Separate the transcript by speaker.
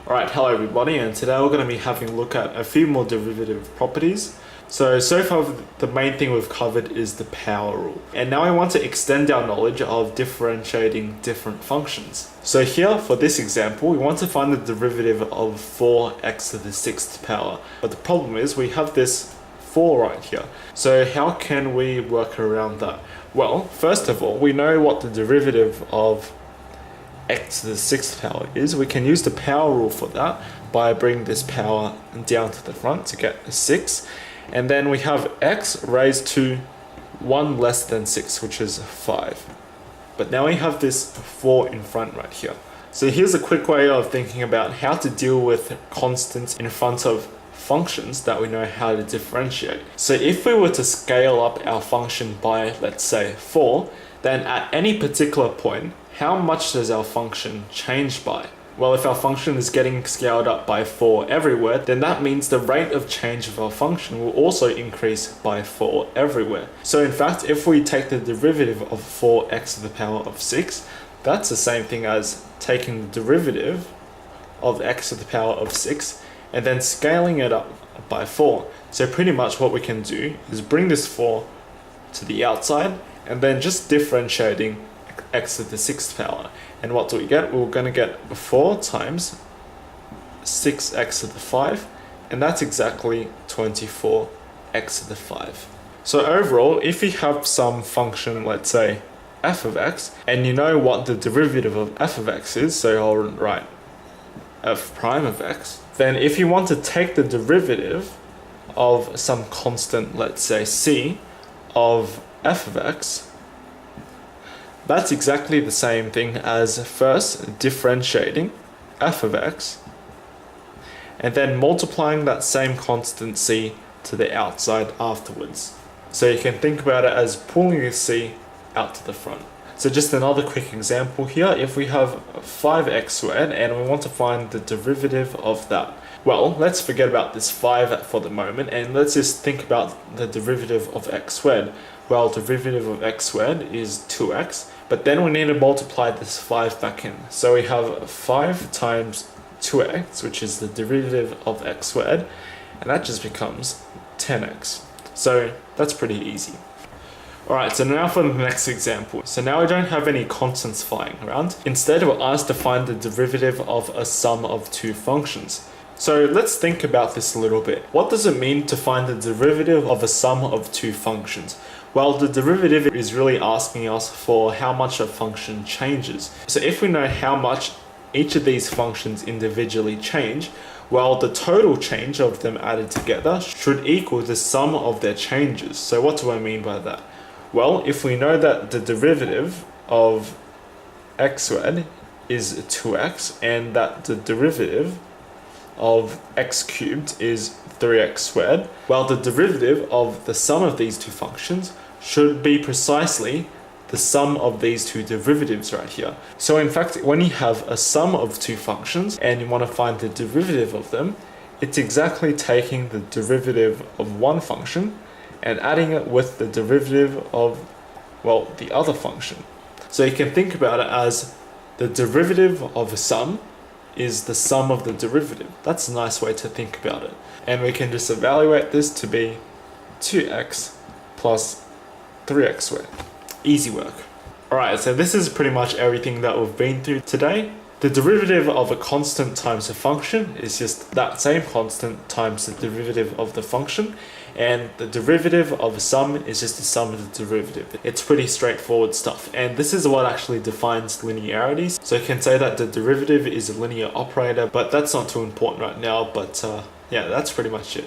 Speaker 1: Alright, hello everybody, and today we're going to be having a look at a few more derivative properties. So far the main thing we've covered is the power rule. And now I want to extend our knowledge of differentiating different functions. So here, for this example, we want to find the derivative of 4x to the 6th power. But the problem is we have this 4 right here. So how can we work around that? Well, first of all, we know what the derivative of x to the 6th power is. We can use the power rule for that by bringing this power down to the front to get a 6. And then we have x raised to 1 less than 6, which is 5. But now we have this 4 in front right here. So here's a quick way of thinking about how to deal with constants in front of functions that we know how to differentiate. So if we were to scale up our function by, let's say, 4, then at any particular point, how much does our function change by? Well, if our function is getting scaled up by 4 everywhere, then that means the rate of change of our function will also increase by 4 everywhere. So in fact, if we take the derivative of 4x to the power of 6, that's the same thing as taking the derivative of x to the power of 6 and then scaling it up by 4. So pretty much what we can do is bring this 4 to the outside and then just differentiating x to the 6th power. And what do we get? We're going to get 4 times 6x to the 5, and that's exactly 24x to the 5. So overall, if you have some function, let's say f of x, and you know what the derivative of f of x is, so I'll write f prime of x, then if you want to take the derivative of some constant, let's say c, of f of x, that's exactly the same thing as first differentiating f of x and then multiplying that same constant c to the outside afterwards. So you can think about it as pulling the c out to the front. So just another quick example here, if we have 5x squared and we want to find the derivative of that. Well, let's forget about this 5 for the moment and let's just think about the derivative of x squared. Well, derivative of x squared is 2x, but then we need to multiply this 5 back in. So we have 5 times 2x, which is the derivative of x squared, and that just becomes 10x. So that's pretty easy. Alright, so now for the next example. So now we don't have any constants flying around. Instead, we're asked to find the derivative of a sum of two functions. So let's think about this a little bit. What does it mean to find the derivative of a sum of two functions? Well, the derivative is really asking us for how much a function changes. So if we know how much each of these functions individually change, well, the total change of them added together should equal the sum of their changes. So what do I mean by that? Well, if we know that the derivative of x squared is 2x and that the derivative of x cubed is 3x squared, well, the derivative of the sum of these two functions should be precisely the sum of these two derivatives right here. So in fact, when you have a sum of two functions and you want to find the derivative of them, it's exactly taking the derivative of one function and adding it with the derivative of, well, the other function. So you can think about it as the derivative of a sum is the sum of the derivative. That's a nice way to think about it. And we can just evaluate this to be 2x plus 3x squared. Easy work. Alright, so this is pretty much everything that we've been through today. The derivative of a constant times a function is just that same constant times the derivative of the function, and the derivative of a sum is just the sum of the derivative. It's pretty straightforward stuff, and this is what actually defines linearity. So you can say that the derivative is a linear operator, but that's not too important right now, but yeah, that's pretty much it.